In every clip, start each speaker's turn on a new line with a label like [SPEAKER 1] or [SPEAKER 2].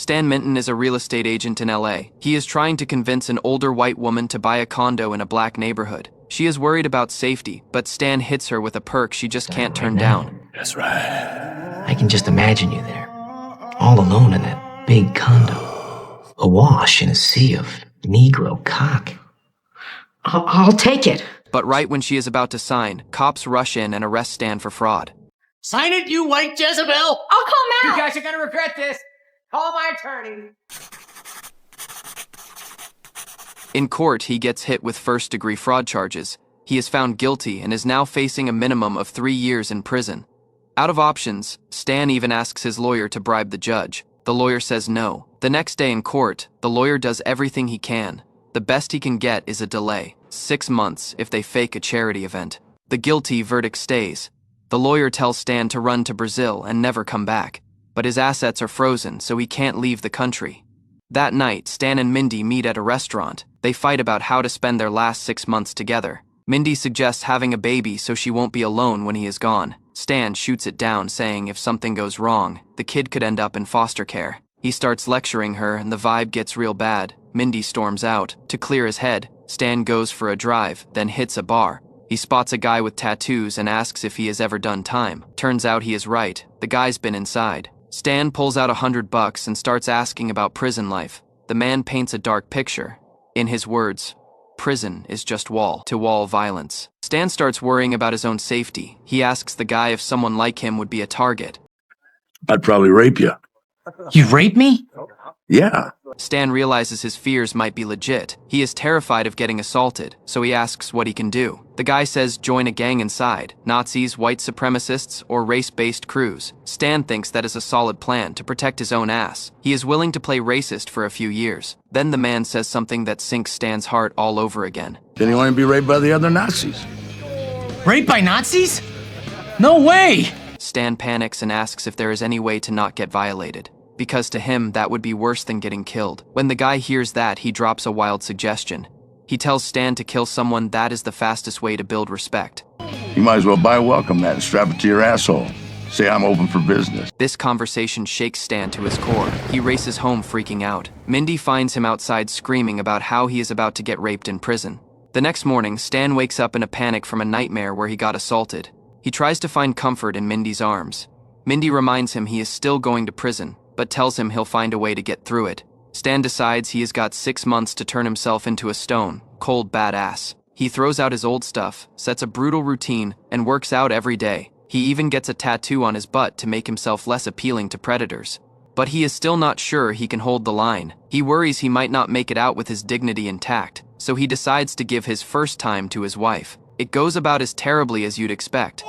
[SPEAKER 1] Stan Minton is a real estate agent in LA. He is trying to convince an older white woman to buy a condo in a black neighborhood. She is worried about safety, but Stan hits her with a perk she just can't turn down.
[SPEAKER 2] That's right.
[SPEAKER 3] I can just imagine you there, all alone in that big condo, awash in a sea of Negro cock.
[SPEAKER 4] I'll take it.
[SPEAKER 1] But right when she is about to sign, cops rush in and arrest Stan for fraud.
[SPEAKER 5] Sign it, you white Jezebel!
[SPEAKER 4] I'll call Mal!
[SPEAKER 5] You guys are gonna regret this. Call my attorney.
[SPEAKER 1] In court, he gets hit with first-degree fraud charges. He is found guilty and is now facing a minimum of 3 years in prison. Out of options, Stan even asks his lawyer to bribe the judge. The lawyer says no. The next day in court, the lawyer does everything he can. The best he can get is a delay, 6 months if they fake a charity event. The guilty verdict stays. The lawyer tells Stan to run to Brazil and never come back, but his assets are frozen so he can't leave the country. That night, Stan and Mindy meet at a restaurant. They fight about how to spend their last 6 months together. Mindy suggests having a baby so she won't be alone when he is gone. Stan shoots it down, saying if something goes wrong, the kid could end up in foster care. He starts lecturing her and the vibe gets real bad. Mindy storms out. To clear his head, Stan goes for a drive, then hits a bar. He spots a guy with tattoos and asks if he has ever done time. Turns out he is right. The guy's been inside. Stan pulls out $100 and starts asking about prison life. The man paints a dark picture. In his words, prison is just wall-to-wall violence. Stan starts worrying about his own safety. He asks the guy if someone like him would be a target.
[SPEAKER 2] I'd probably rape you.
[SPEAKER 3] You'd rape me?
[SPEAKER 2] Yeah.
[SPEAKER 1] Stan realizes his fears might be legit. He is terrified of getting assaulted, so he asks what he can do. The guy says join a gang inside, Nazis, white supremacists, or race-based crews. Stan thinks that is a solid plan to protect his own ass. He is willing to play racist for a few years. Then the man says something that sinks Stan's heart all over again.
[SPEAKER 2] Did he want to be raped by the other Nazis?
[SPEAKER 3] Raped by Nazis? No way!
[SPEAKER 1] Stan panics and asks if there is any way to not get violated, because to him that would be worse than getting killed. When the guy hears that, he drops a wild suggestion. He tells Stan to kill someone. That is the fastest way to build respect.
[SPEAKER 2] You might as well buy a welcome mat and strap it to your asshole. Say I'm open for business.
[SPEAKER 1] This conversation shakes Stan to his core. He races home freaking out. Mindy finds him outside screaming about how he is about to get raped in prison. The next morning, Stan wakes up in a panic from a nightmare where he got assaulted. He tries to find comfort in Mindy's arms. Mindy reminds him he is still going to prison, but tells him he'll find a way to get through it. Stan decides he has got 6 months to turn himself into a stone cold badass. He throws out his old stuff, sets a brutal routine, and works out every day. He even gets a tattoo on his butt to make himself less appealing to predators. But he is still not sure he can hold the line. He worries he might not make it out with his dignity intact, so he decides to give his first time to his wife. It goes about as terribly as you'd expect.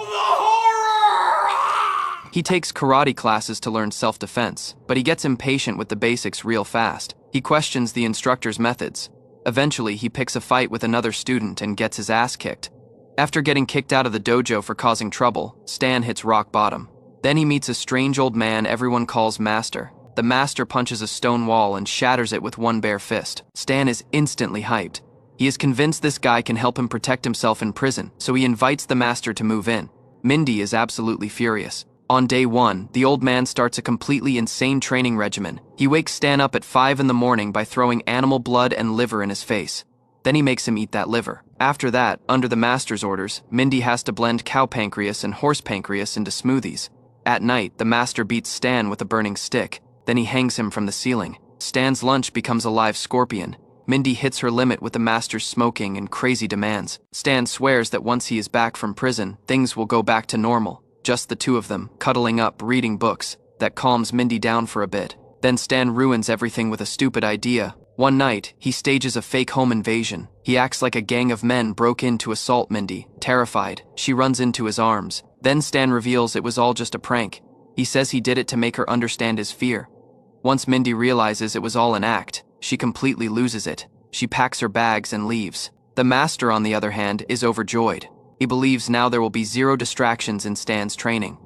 [SPEAKER 1] He takes karate classes to learn self-defense, but he gets impatient with the basics real fast. He questions the instructor's methods. Eventually, he picks a fight with another student and gets his ass kicked. After getting kicked out of the dojo for causing trouble, Stan hits rock bottom. Then he meets a strange old man everyone calls Master. The Master punches a stone wall and shatters it with one bare fist. Stan is instantly hyped. He is convinced this guy can help him protect himself in prison, so he invites the Master to move in. Mindy is absolutely furious. On day 1, the old man starts a completely insane training regimen. He wakes Stan up at 5 in the morning by throwing animal blood and liver in his face. Then he makes him eat that liver. After that, under the Master's orders, Mindy has to blend cow pancreas and horse pancreas into smoothies. At night, the Master beats Stan with a burning stick. Then he hangs him from the ceiling. Stan's lunch becomes a live scorpion. Mindy hits her limit with the Master's smoking and crazy demands. Stan swears that once he is back from prison, things will go back to normal. Just the two of them, cuddling up, reading books. That calms Mindy down for a bit. Then Stan ruins everything with a stupid idea. One night, he stages a fake home invasion. He acts like a gang of men broke in to assault Mindy. Terrified, she runs into his arms. Then Stan reveals it was all just a prank. He says he did it to make her understand his fear. Once Mindy realizes it was all an act, she completely loses it. She packs her bags and leaves. The Master, on the other hand, is overjoyed. He believes now there will be 0 distractions in Stan's training.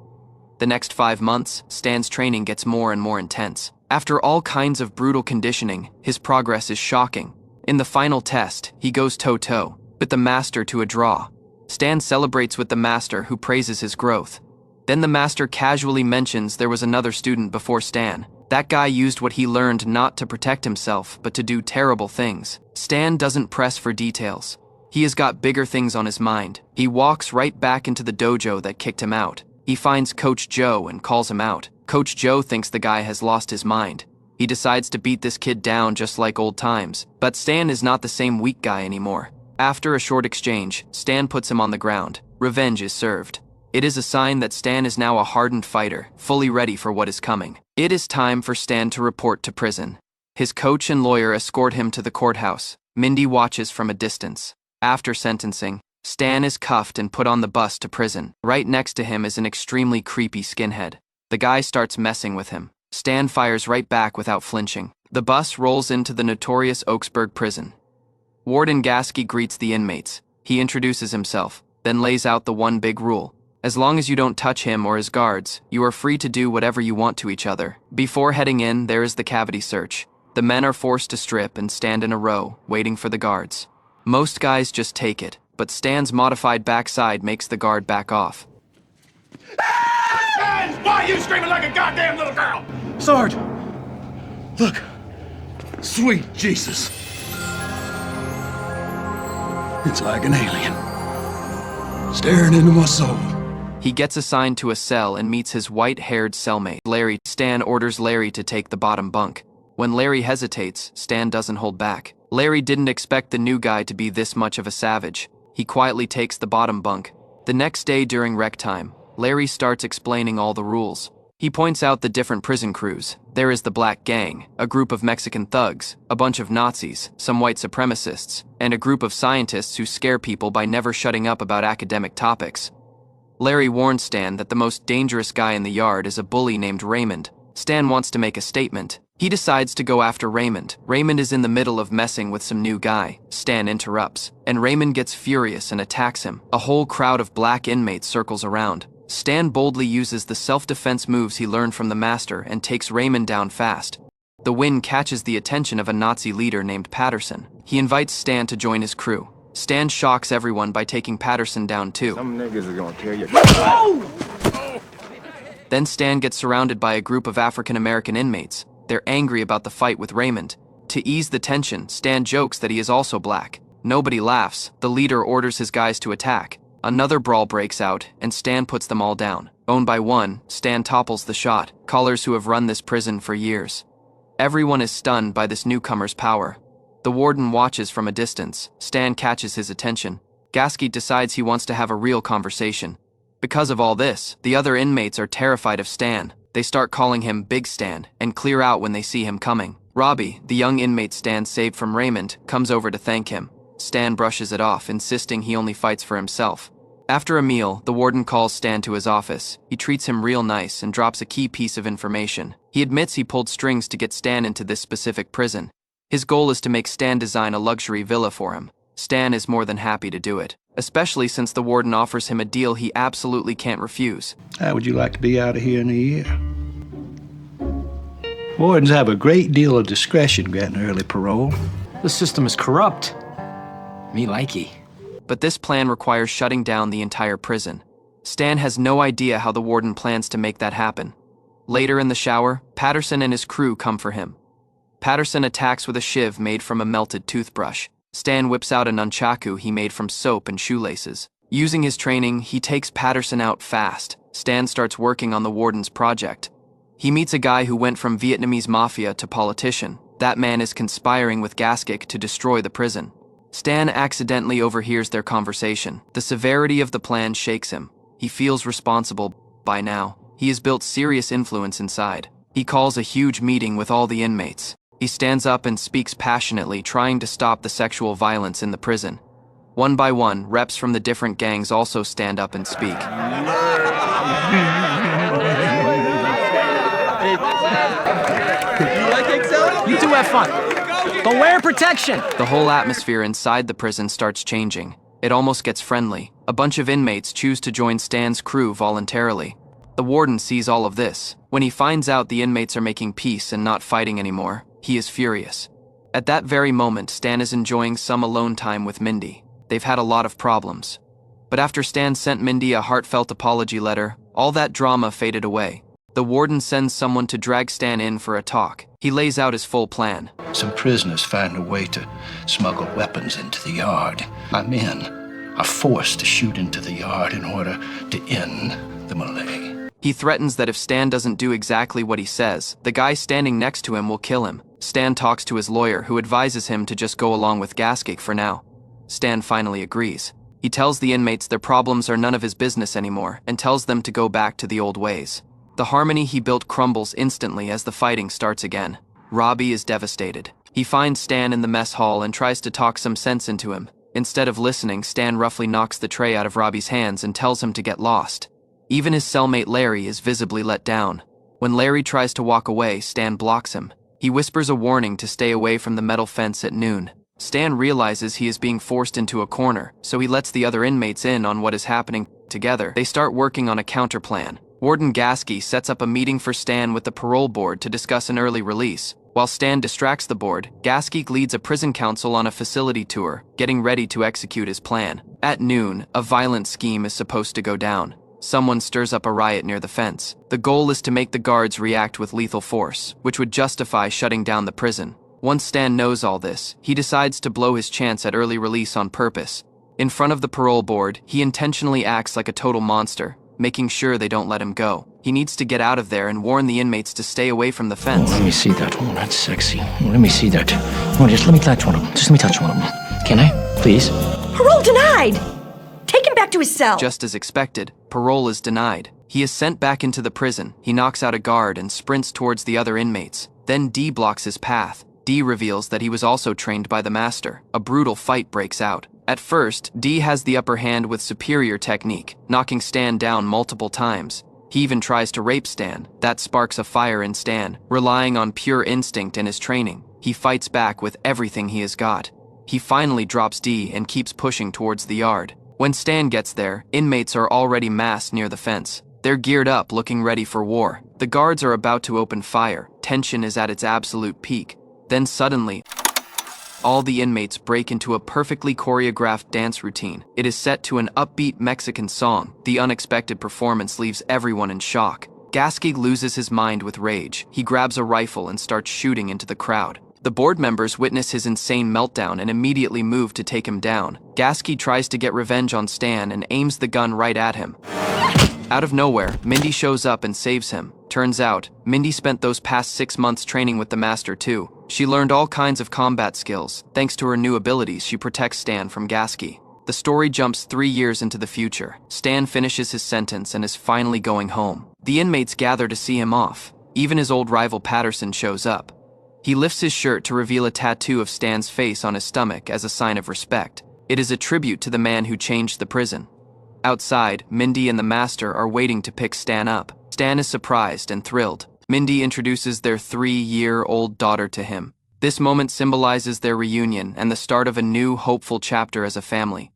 [SPEAKER 1] The next 5 months, Stan's training gets more and more intense. After all kinds of brutal conditioning, his progress is shocking. In the final test, he goes toe-to-toe with the Master to a draw. Stan celebrates with the Master, who praises his growth. Then the Master casually mentions there was another student before Stan. That guy used what he learned not to protect himself, but to do terrible things. Stan doesn't press for details. He has got bigger things on his mind. He walks right back into the dojo that kicked him out. He finds Coach Joe and calls him out. Coach Joe thinks the guy has lost his mind. He decides to beat this kid down just like old times. But Stan is not the same weak guy anymore. After a short exchange, Stan puts him on the ground. Revenge is served. It is a sign that Stan is now a hardened fighter, fully ready for what is coming. It is time for Stan to report to prison. His coach and lawyer escort him to the courthouse. Mindy watches from a distance. After sentencing, Stan is cuffed and put on the bus to prison. Right next to him is an extremely creepy skinhead. The guy starts messing with him. Stan fires right back without flinching. The bus rolls into the notorious Oaksburg prison. Warden Gasque greets the inmates. He introduces himself, then lays out the one big rule. As long as you don't touch him or his guards, you are free to do whatever you want to each other. Before heading in, there is the cavity search. The men are forced to strip and stand in a row, waiting for the guards. Most guys just take it, but Stan's modified backside makes the guard back off.
[SPEAKER 2] Hey! Why are you screaming like a goddamn little girl?
[SPEAKER 6] Sarge, look. Sweet Jesus. It's like an alien, staring into my soul.
[SPEAKER 1] He gets assigned to a cell and meets his white-haired cellmate, Larry. Stan orders Larry to take the bottom bunk. When Larry hesitates, Stan doesn't hold back. Larry didn't expect the new guy to be this much of a savage. He quietly takes the bottom bunk. The next day during rec time, Larry starts explaining all the rules. He points out the different prison crews. There is the Black Gang, a group of Mexican thugs, a bunch of Nazis, some white supremacists, and a group of scientists who scare people by never shutting up about academic topics. Larry warns Stan that the most dangerous guy in the yard is a bully named Raymond. Stan wants to make a statement. He decides to go after Raymond. Raymond is in the middle of messing with some new guy. Stan interrupts, and Raymond gets furious and attacks him. A whole crowd of black inmates circles around. Stan boldly uses the self-defense moves he learned from the Master and takes Raymond down fast. The win catches the attention of a Nazi leader named Patterson. He invites Stan to join his crew. Stan shocks everyone by taking Patterson down too.
[SPEAKER 2] Some niggas are gonna tear you.
[SPEAKER 1] Then Stan gets surrounded by a group of African-American inmates. They're angry about the fight with Raymond. To ease the tension, Stan jokes that he is also black. Nobody laughs. The leader orders his guys to attack. Another brawl breaks out, and Stan puts them all down. One by one, Stan topples the shot, callers who have run this prison for years. Everyone is stunned by this newcomer's power. The warden watches from a distance. Stan catches his attention. Gasque decides he wants to have a real conversation. Because of all this, the other inmates are terrified of Stan. They start calling him Big Stan and clear out when they see him coming. Robbie, the young inmate Stan saved from Raymond, comes over to thank him. Stan brushes it off, insisting he only fights for himself. After a meal, the warden calls Stan to his office. He treats him real nice and drops a key piece of information. He admits he pulled strings to get Stan into this specific prison. His goal is to make Stan design a luxury villa for him. Stan is more than happy to do it, especially since the warden offers him a deal he absolutely can't refuse.
[SPEAKER 6] How would you like to be out of here in a year? Wardens have a great deal of discretion granting early parole.
[SPEAKER 3] The system is corrupt. Me likey.
[SPEAKER 1] But this plan requires shutting down the entire prison. Stan has no idea how the warden plans to make that happen. Later in the shower, Patterson and his crew come for him. Patterson attacks with a shiv made from a melted toothbrush. Stan whips out a nunchaku he made from soap and shoelaces. Using his training, he takes Patterson out fast. Stan starts working on the warden's project. He meets a guy who went from Vietnamese mafia to politician. That man is conspiring with Gasque to destroy the prison. Stan accidentally overhears their conversation. The severity of the plan shakes him. He feels responsible by now. He has built serious influence inside. He calls a huge meeting with all the inmates. He stands up and speaks passionately, trying to stop the sexual violence in the prison. One by one, reps from the different gangs also stand up and speak.
[SPEAKER 5] You two have fun. But wear protection.
[SPEAKER 1] The whole atmosphere inside the prison starts changing. It almost gets friendly. A bunch of inmates choose to join Stan's crew voluntarily. The warden sees all of this. When he finds out the inmates are making peace and not fighting anymore, he is furious. At that very moment, Stan is enjoying some alone time with Mindy. They've had a lot of problems. But after Stan sent Mindy a heartfelt apology letter, all that drama faded away. The warden sends someone to drag Stan in for a talk. He lays out his full plan.
[SPEAKER 7] Some prisoners find a way to smuggle weapons into the yard. My men are forced to shoot into the yard in order to end the melee.
[SPEAKER 1] He threatens that if Stan doesn't do exactly what he says, the guy standing next to him will kill him. Stan talks to his lawyer, who advises him to just go along with Gasque for now. Stan finally agrees. He tells the inmates their problems are none of his business anymore and tells them to go back to the old ways. The harmony he built crumbles instantly as the fighting starts again. Robbie is devastated. He finds Stan in the mess hall and tries to talk some sense into him. Instead of listening, Stan roughly knocks the tray out of Robbie's hands and tells him to get lost. Even his cellmate Larry is visibly let down. When Larry tries to walk away, Stan blocks him. He whispers a warning to stay away from the metal fence at noon. Stan realizes he is being forced into a corner, so he lets the other inmates in on what is happening. Together, they start working on a counterplan. Warden Gasque sets up a meeting for Stan with the parole board to discuss an early release. While Stan distracts the board, Gasque leads a prison council on a facility tour, getting ready to execute his plan. At noon, a violent scheme is supposed to go down. Someone stirs up a riot near the fence. The goal is to make the guards react with lethal force, which would justify shutting down the prison. Once Stan knows all this, he decides to blow his chance at early release on purpose. In front of the parole board, he intentionally acts like a total monster, making sure they don't let him go. He needs to get out of there and warn the inmates to stay away from the fence.
[SPEAKER 3] Oh, let me see that. Oh, that's sexy. Oh, let me see that. Oh, just let me touch one of them. Just let me touch one of them. Can I? Please?
[SPEAKER 4] Parole denied! Take him back to his cell.
[SPEAKER 1] Just as expected, parole is denied. He is sent back into the prison. He knocks out a guard and sprints towards the other inmates. Then D blocks his path. D reveals that he was also trained by the Master. A brutal fight breaks out. At first, D has the upper hand with superior technique, knocking Stan down multiple times. He even tries to rape Stan. That sparks a fire in Stan. Relying on pure instinct and his training, he fights back with everything he has got. He finally drops D and keeps pushing towards the yard. When Stan gets there, inmates are already massed near the fence. They're geared up, looking ready for war. The guards are about to open fire. Tension is at its absolute peak. Then suddenly, all the inmates break into a perfectly choreographed dance routine. It is set to an upbeat Mexican song. The unexpected performance leaves everyone in shock. Gasque loses his mind with rage. He grabs a rifle and starts shooting into the crowd. The board members witness his insane meltdown and immediately move to take him down. Gasque tries to get revenge on Stan and aims the gun right at him. Out of nowhere, Mindy shows up and saves him. Turns out, Mindy spent those past 6 months training with the Master too. She learned all kinds of combat skills. Thanks to her new abilities, she protects Stan from Gasque. The story jumps 3 years into the future. Stan finishes his sentence and is finally going home. The inmates gather to see him off. Even his old rival Patterson shows up. He lifts his shirt to reveal a tattoo of Stan's face on his stomach as a sign of respect. It is a tribute to the man who changed the prison. Outside, Mindy and the Master are waiting to pick Stan up. Stan is surprised and thrilled. Mindy introduces their 3-year-old daughter to him. This moment symbolizes their reunion and the start of a new, hopeful chapter as a family.